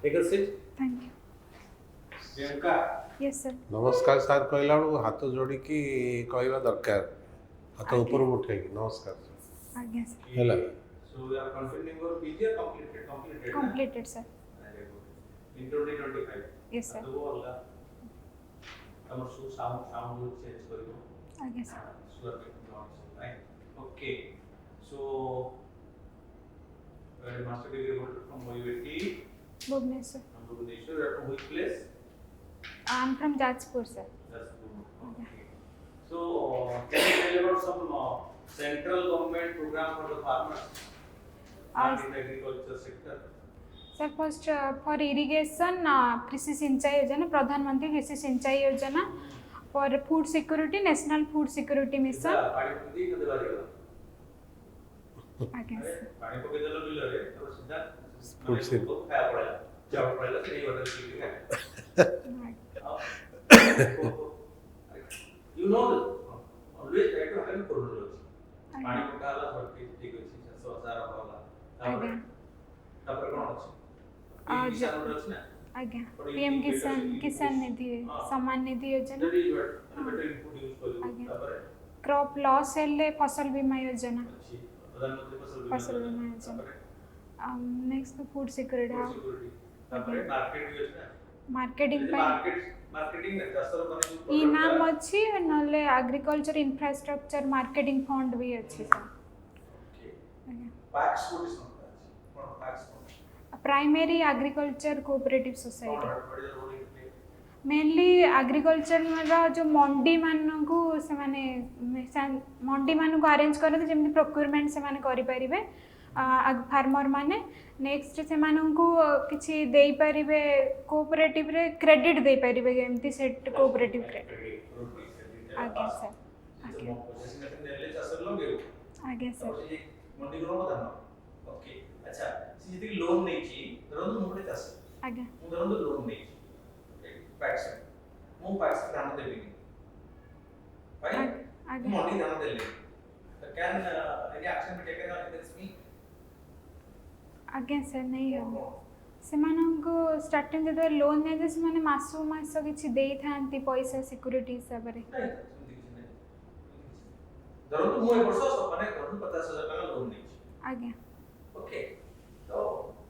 Take a seat. Thank you. Priyanka. Yes sir. नमस्कार सार कहला हाथ जोड़ी कहवा दरकार हाथ आज्ञा। ऊपर उठे नमस्कार आज्ञा सर। है So you are continuing your PG or completed? Completed. Completed sir. Very good. In 2025. Yes sir. तो अलगा हमर सु साउंड चेंज करियो। आज्ञा sir. Sure making noise, right? Okay. So master degree holder from OUAT. Bhubaneswar. From Bhubaneswar. You are from which place? I am from Jajpur sir. That's good. Okay. So can you tell about some central government program for the farmers? In the agriculture sector. Sir first for irrigation कृषि सिंचाई योजना, प्रधानमंत्री कृषि सिंचाई योजना, for food security national food security mission. पानी पकड़ी कदे बारी गला आज्ञा सर। पानी पकड़ी देलो बिल रे तो सीधा फूड से को खाया पड़ेगा चावल पड़ेगा नहीं होटल की है you know always try to handle chronology पानी पकाला सब ठीक अछि 700,000 होला आज्ञा। तापर कोन अछि आज किसान अछि ना आज्ञा पीएम किसान निधि सम्मान निधि योजना, बेटर इनपुट यूज कर आज्ञा। तापर क्रॉप लॉस हेले फसल बीमा योजना, अछि प्रधानमंत्री फसल बीमा योजना। नेक्स्ट तो फूड सिक्योरिटी, तापर मार्केट योजना, मार्केटिंग मार्केटिंग में दसर बने ई नाम अछि नले एग्रीकल्चर इंफ्रास्ट्रक्चर मार्केटिंग फंड भी अछि सर। आज्ञा। पैक्स कोड इस नंबर अछि कोन PACS primary agriculture cooperative society कोन मेनली एग्रीकल्चर जो मंडी मान को से माने मंडी मान को अरेंज करते जमी प्रोक्यूरमेंट से माने करि परिबे फार्मर माने। नेक्स्ट से मानन को किछि देई परिबे कोऑपरेटिव रे क्रेडिट देई परिबे एमती सेट कोऑपरेटिव क्रेडिट। आज्ञा सर। आज्ञा। आज्ञा सर। मंडी ग्रो मत ना ओके अच्छा सी जति लोन नै छी धरन मोटे चास आज्ञा मु धरन लोन नै पैक्स मु पैक्स दान देबी भाई आज्ञा मंडी दान देले तो can any action be taken against me आज्ञा सर नहीं हो सेमानंको स्टार्टिंग जे लोन नै जे माने मासु मास किछि देई थांती पैसा सिक्योरिटी हिसाब रे धरन मु ए वर्ष माने धरन 50,000 टका लोन नै आज्ञा ओके तो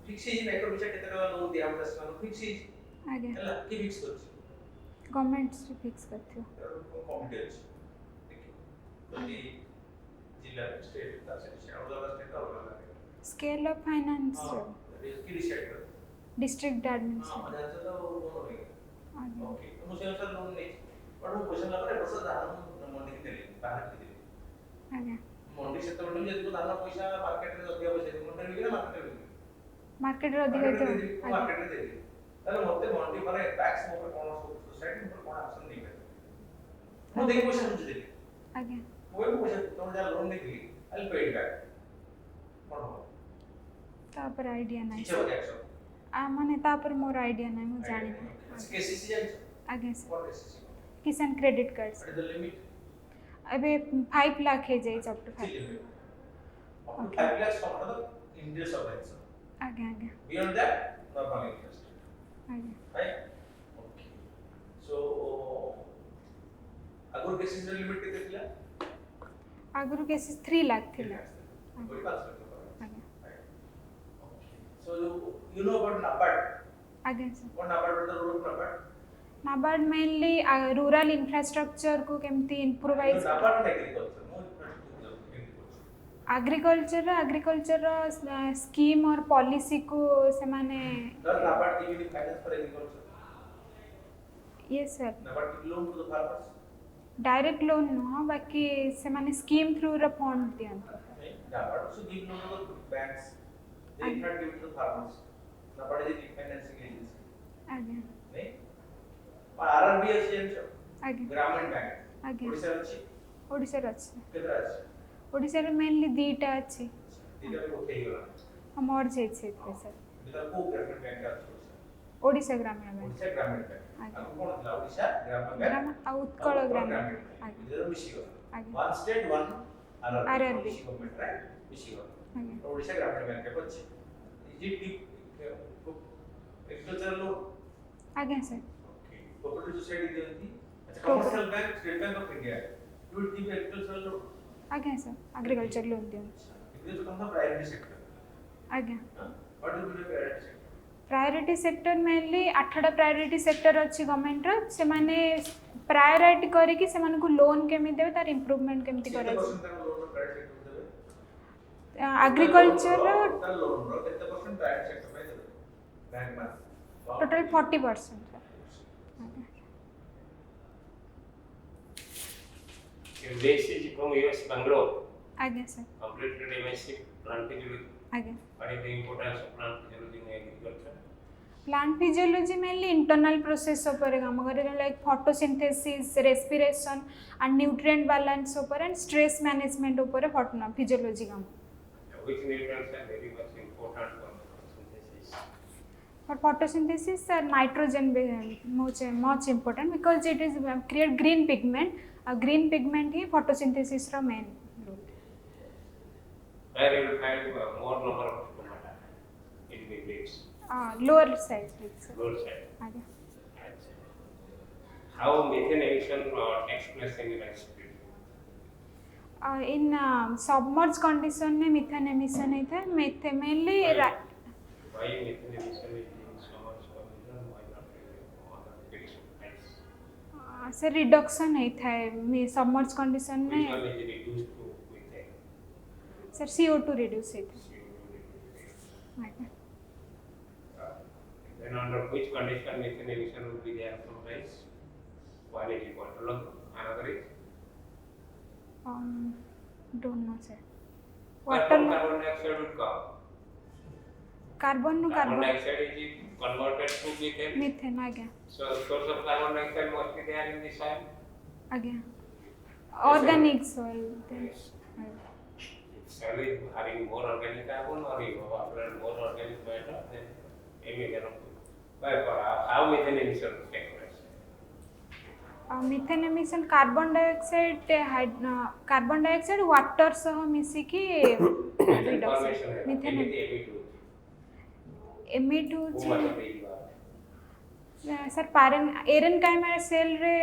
फिक्स ही माइक्रो बिचा केते टका लोन दिया हम 10 टका फिक्स ही आज्ञा हला की फिक्स करछ गवर्नमेंट से फिक्स करथियो कॉम्पिटेंस देखिए तो जिला स्टेट का से और स्टेट का होगा स्केल ऑफ फाइनेंस की डिसाइड कर डिस्ट्रिक्ट हां एडमिनिस्ट्रेशन। मजा तो वो होगा आज्ञा ओके तो मुझे सर लोन नहीं पर वो क्वेश्चन लगा रे बस दान मंडी के देले बाहर के देले आज्ञा मंडी से तो मंडी जदी को दान पैसा मार्केट में अधिक पैसा मंडी में मार्केट में मार्केट रे अधिक तो मार्केट में दे दे ताले मते मंडी माने टैक्स मोर कोन सोसाइटी पर कोन एक्शन नहीं करे मु देखि पैसा मुझे दे आज्ञा वो पैसा तुम जा लोन नहीं दी I will pay it back कोन हो तापर आइडिया नाही किछ हो एक्शन आ माने तापर मोर आइडिया नाही मु जानि केसीसी जान आज्ञा सर। व्हाट केसीसी किसान credit card what is the limit अबे 5 लाख है जाई up to 5 5 lakhs from the interest of that आज्ञा आज्ञा beyond that normal interest आज्ञा right okay so अगर केसीसी लिमिट केते थिला आगुरु केसेस 3 लाख थिला। कोई बात नहीं आज्ञा okay so you know about NABARD आज्ञा sir. what NABARD is the role of NABARD NABARD mainly rural infrastructure को केमती improvise NABARD agriculture agriculture scheme और पॉलिसी को से माने does NABARD give any finance for agriculture yes sir NABARD give loan to the farmers direct loan no बाकी से माने scheme through रे फंड दियंत NABARD also give loan to the banks they not give to the farmers NABARD is a financing agency आज्ञा नहीं पर RRB अछि एमछ आज्ञा ग्रामीण बैंक आज्ञा ओडिसा अछि ओडिसा रे अछि केतरा अछि ओडिसा रे मेनली दीटा अछि दीटा को उठेई गला हमर जे छै सर दिला को ग्रामीण बैंक अछि ओडिसा ग्रामीण बैंक ओडिसा ग्रामीण बैंक आ कोन दिला ओडिसा ग्रामीण बैंक ग्राम आ उत्कल ग्रामीण आज्ञा इधर मिशी गला आज्ञा one state one RRB government right मिशी गला आज्ञा ओडिसा ग्रामीण बैंक के पछ इज इट एग्रीकल्चर लोन आज्ञा सर ओके कोऑपरेटिव सोसाइटी दियंती अच्छा commercial bank state bank of India you will give agriculture loan आज्ञा सर एग्रीकल्चर लोन दियो it is come the priority sector आज्ञा what do you mean priority sector priority sector mainly 8टा priority sector अच्छी government रो से माने priority करी कि से माने को लोन केमी देबे तार इंप्रूवमेंट केमती करे परसेंट का लोन प्रायोरिटी सेक्टर देबे एग्रीकल्चर टोटल लोन रो केते परसेंट प्रायोरिटी सेक्टर में देबे बैंक में total 40% MSc from US Bangalore. आज्ञा sir Completed MSc plant physiology. आज्ञा What is the importance of plant physiology in agriculture? Plant physiology mainly internal process ऊपर काम करे like photosynthesis respiration and nutrient balance ऊपर and stress management ऊपर physiology काम Which nutrients are very much important for photosynthesis? for photosynthesis nitrogen much important because it is create green pigment green pigment he photosynthesis रा main role Where you will find more number of stomata in the leaves, lower size leaves lower side. आगे How methane emission takes place in rice field? in submerged condition में methane emission होता है mainly Why methane emission is in so much condition? Why not in other fields of rice? से reduction होता है submerge condition Which में one is reduced to methane? Sir CO2 reduce होता CO2 है Then under which condition methane emission will be there from rice? One is equal to log, another is don't know sir carbon water dioxide will come. Carbon नु Carbon carbon dioxide is converted to methane. Methane आ गया So source of carbon dioxide must be there in the soil. आ गया organic soil Yes. If soil is having more organic carbon or you have more organic matter, then emission of how methane emission take place? Methane emission carbon dioxide water सह मिसी की Methane formation है. Methane emit emit who होची must be involved? Sir पारेन एरन काइमा cell रे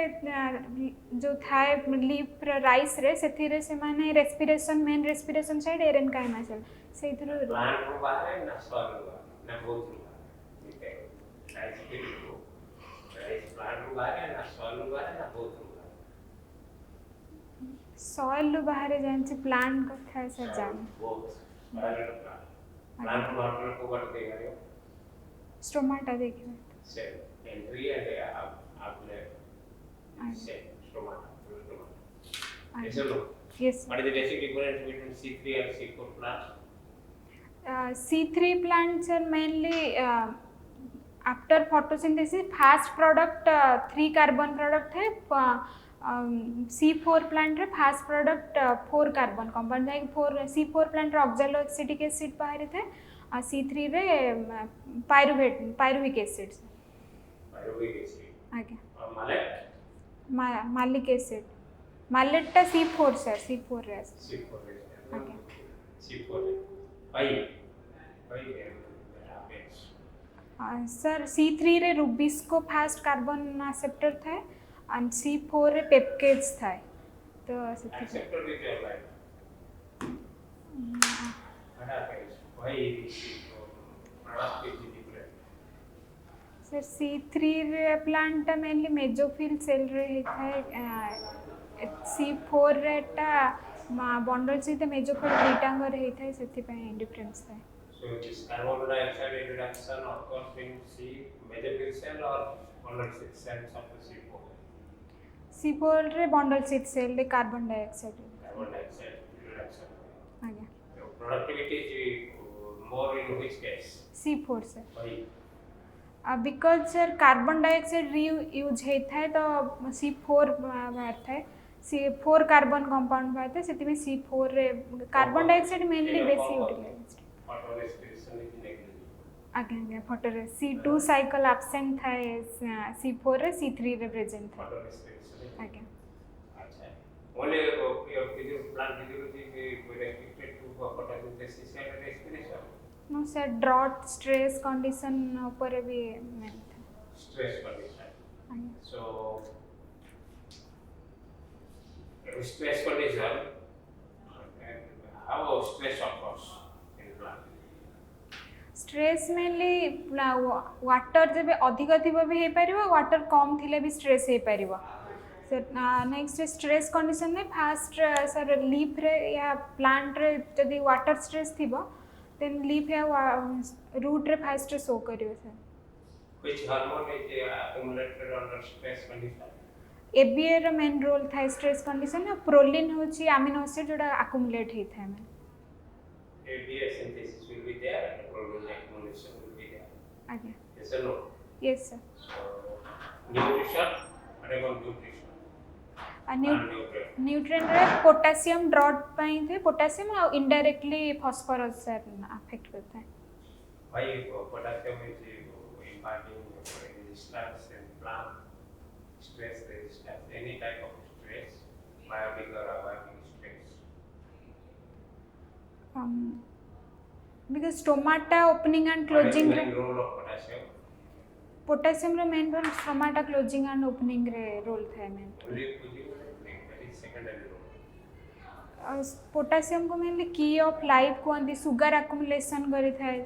जो थाए लीफ राइस रे सेथि रे से माने रेस्पिरेशन मेन रेस्पिरेशन साइड एरन काइमा सेल सेथि रो Plant ରୁ ବାହାରେ ନା soil ରୁ ବାହାରେ ନା both ରୁ ବାହାରେ? Methane. Rice field ରୁ. Rice plant ରୁ ବାହାରେ ନା soil ରୁ ବାହାରେ ନା both ରୁ ବାହାରେ? सॉइल लो बाहर जान से प्लांट को था सर जान Both. Soil and plant. Plant ରୁ water को बाहर देगा रे. स्टोमाटा देखिए Cell. Entry and outlet. Cell. Stomata. Stomata. Yes or no? Yes What is the basic difference between C3 and C4 plants? C3 plants are mainly after photosynthesis fast product 3 carbon product है C4 plant रे fast product 4 carbon compound है 4 C4 plant रे oxaloacetic acid बाहर थे C3 रे pyruvic acid Pyruvic acid. आगे Malate. मालिक acid मालेट C4 sir C4 रे C4 acid. Okay. C4. Why? Why that happens? Sir C3 रे रुबिस्को फास्ट कार्बन एक्सेप्टर था एंड C4 रे पेप्केज था तो Acceptor with your life. What happens? Why is product is different? Sir C3 रे plant mainly mesophyll cell रे है C4 रे टा बंडल सहित मेजोफिल बीटांग रे है सेति पे डिफरेंस था So this carbon dioxide reduction occurs in C mesophil cell or bundle cells of the C4. C4 रे बंडल सहित सेल रे carbon dioxide Carbon dioxide reduction. आ गया So productivity is more in which case? C4 sir Why? Because sir carbon dioxide use होता है तो C4 बाहर है C4 carbon compound बाहर है सेति में C4 रे कार्बन डाइऑक्साइड मेनली बेसी utilised Photo respiration is negligible. आगे फोटो रे C2 साइकिल एब्सेंट था C4 रे C3 रे प्रेजेंट था Photo respiration is आगे अच्छा. Only your plant physiology is restricted to photosynthesis and respiration. No sir drought stress condition ऊपर भी मेन था Stress condition. आगे So, stress condition, and how stress occurs in plant? Stress mainly water जब अधिक थी भी हो पार वाटर कम थी भी स्ट्रेस हो पार नेक्स्ट स्ट्रेस कंडीशन में फास्ट सर लीफ रे या प्लांट रे जदि वाटर स्ट्रेस थी देन लीफ या रूट रे फास्ट शो करियो sir Which hormone is accumulated under stress condition? ABA रो मेन रोल था स्ट्रेस कंडीशन प्रोलिन होची अमीनो एसिड जोड़ा अकुमुलेट ही था में ABA synthesis will be there and protein accumulation will be there. आगे Yes or no? Yes sir So, nutrition, what about nutrition? And nutrient. Nutrient रे potassium drought पाई थे potassium और indirectly phosphorus sir affect करता है Why potassium is imparting resistance in plant, stress resistance, any type of stress, biotic or abiotic stress. Because stomata opening and What is closing the रे main role of potassium? Potassium रे main role stomata closing and opening रे role था main Only that is secondary role. Potassium को mainly key of life कहते sugar accumulation करी थाए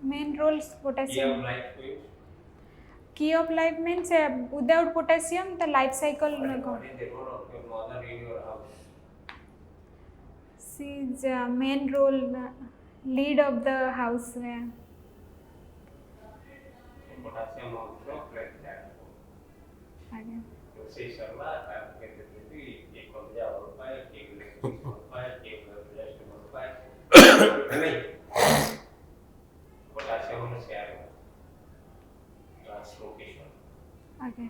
main role Key potassium of life means key of life means without potassium the life cycle what is the role of your mother in your house? She is main role lead of the house Potassium also plays that role. आगे रोषेई शर्मा कहते थे कि एक कब्जा और पाए एक left और पाए एक लेफ्ट और पाए नहीं पोटेशियम में से आएगा ट्रांसलोकेशन आगे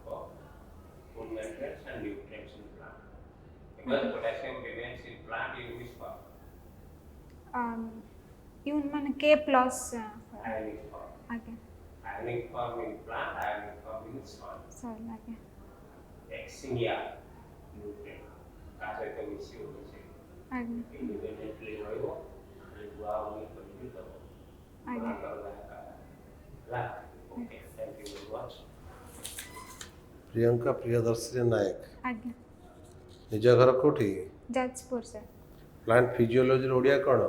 of food nutrients and nutrients in plant because potassium remains in plant in which form even माने के प्लस ionic form आगे ionic form in plant ionic form in soil sorry आगे exingia nutrient कासे तो मिसी होने से आगे independently रहो ये बुआ होने पर भी तो आगे ला okay thank you very much Priyanka Priyadarshini नायक आगे निज घर कोठी जाजपुर से प्लांट फिजियोलॉजी ओडिया कौन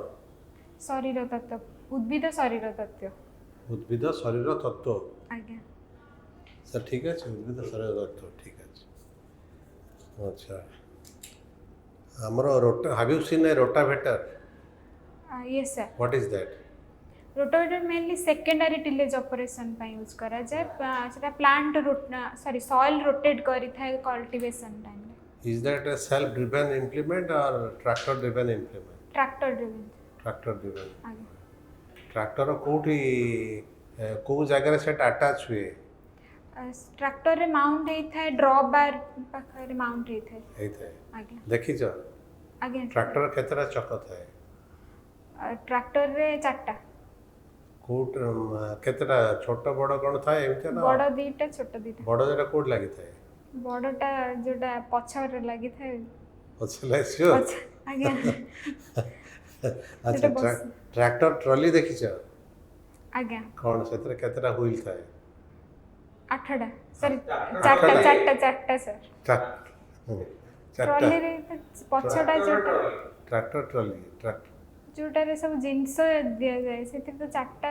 शरीर तत्व उद्भिद शरीर तत्व उद्भिद शरीर तत्व आगे सर ठीक है उद्भिद शरीर तत्व ठीक है अच्छा हमरो रोटा have you seen a rotavator yes sir what is that rotavator mainly secondary tillage operation पे यूज करा जाए सेटा प्लांट सॉरी सॉइल रोटेट करी थाए cultivation time is that a self driven implement और tractor driven implement tractor driven tractor driven आगे tractor कोठी को जगह से अटैच हुए ट्रैक्टर रे माउंट हे थाए ड्रॉ बार पाखरे माउंट हे थाए ହେଇଥାଏ आगे ଦେଖିଛ आगे ट्रैक्टर केतरा चक थाए ट्रैक्टर रे चारटा कोट केतरा छोट बड़ कोन थाए एमते ना बड़ दीटा छोट दीटा बड़ जेटा कोट लागि थाए बड़टा जोटा पछर लगी थाए पछले सियो आगे अच्छा जेटा बस- ट्रैक्टर ट्रॉली देखिछ आगे कोन सेतरा केतरा व्हील थाए 8टा सॉरी चारटा। चारटा सर ट्रैक्टर ट्रॉली रे पछटा जोटा ट्रैक्टर ट्रॉली ट्रैक्टर जोटा रे सब जिंस दिया जाए से तो चारटा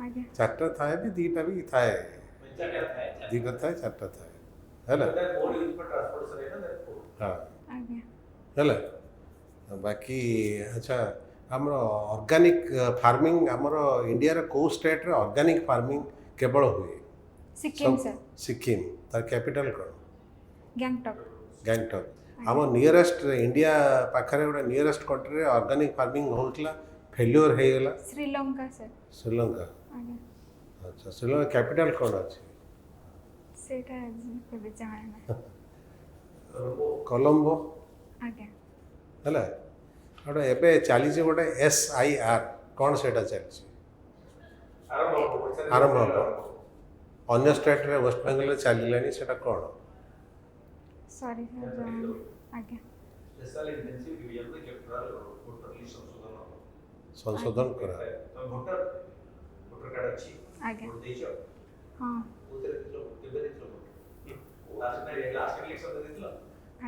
आगे चारटा थाए भी दीटा भी थाए क्या है दीटा थाए चारटा थाए हैला that board is for transportation है ना that board हां आगे ହେଲା ବାକି ଆଚ୍ଛା ଆମର ଅର୍ଗାନିକ ଫାର୍ମିଂ ଆମର ଇଣ୍ଡିଆର କେଉଁ ଷ୍ଟେଟ୍ରେ ଅର୍ଗାନିକ ଫାର୍ମିଂ କେବଳ ହୁଏ सिक्किम सर ସିକିମ୍ ତାର କ୍ୟାପିଟାଲ କ'ଣ गैंगटॉक ଗ୍ୟାଙ୍ଗଟକ୍ ଆମ ନିୟରେଷ୍ଟ ଇଣ୍ଡିଆ ପାଖରେ ଗୋଟେ ନିୟରେଷ୍ଟ କଣ୍ଟ୍ରିରେ ଅର୍ଗାନିକ ଫାର୍ମିଂ ହେଉଥିଲା ଫେଲ୍ୟୁଅର ହେଇଗଲା श्रीलंका सर ଶ୍ରୀଲଙ୍କା आगे ଆଚ୍ଛା ଶ୍ରୀଲଙ୍କା କ୍ୟାପିଟାଲ କ'ଣ ଅଛି सेटा केबे जाना କଲମ୍ବୋ आगे ହେଲା ଗୋଟେ ଏବେ ଚାଲିଛି ଗୋଟେ SIR କ'ଣ ସେଇଟା ଚାଲିଛି ଆରମ୍ଭ ହେବ ଅନ୍ୟ ଷ୍ଟେଟ୍ରେ ୱେଷ୍ଟବେଙ୍ଗଲରେ ଚାଲିଲାଣି ସେଇଟା କ'ଣ सॉरी सर आगे स्पेशल इंटेंसिव डिवीजन में कैपिटल कोटरली संशोधन संशोधन करा तो वोटर कार्ड अच्छी आज्ञा वोट देइछो हाँ उतरे दिलो केबे दिलो लास्ट इलेक्शन दे दिलो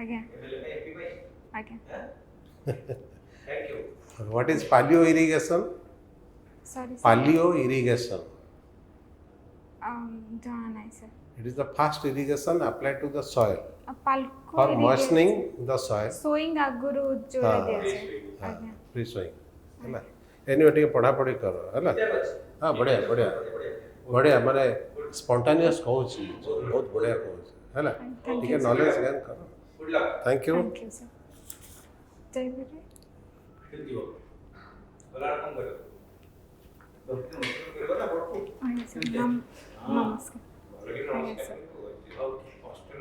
आज्ञा एमएलए पे एमपी पे आज्ञा thank you what is paleo irrigation sorry paleo irrigation जहाँ नहीं sir it is the fast irrigation applied to the soil पालको for moistening the soil sowing आगुरु जो हाँ। दिया जाए आज्ञा फ्री सोइंग है एनिवे टिके पढ़ा पढ़ी करो है हाँ बढ़िया बढ़िया बढ़िया माने स्पॉन्टेनियस होची बहुत बढ़िया होची है ना Thank ठीक है you, sir. नॉलेज गेन करो good luck thank you thank you sir जय गुरु फिर दियो बला कौन करे डॉक्टर नमस्कार करबा ना वोट को आज्ञा सर नमस्कार Already Thank you, नमस्कार ओके हॉस्टल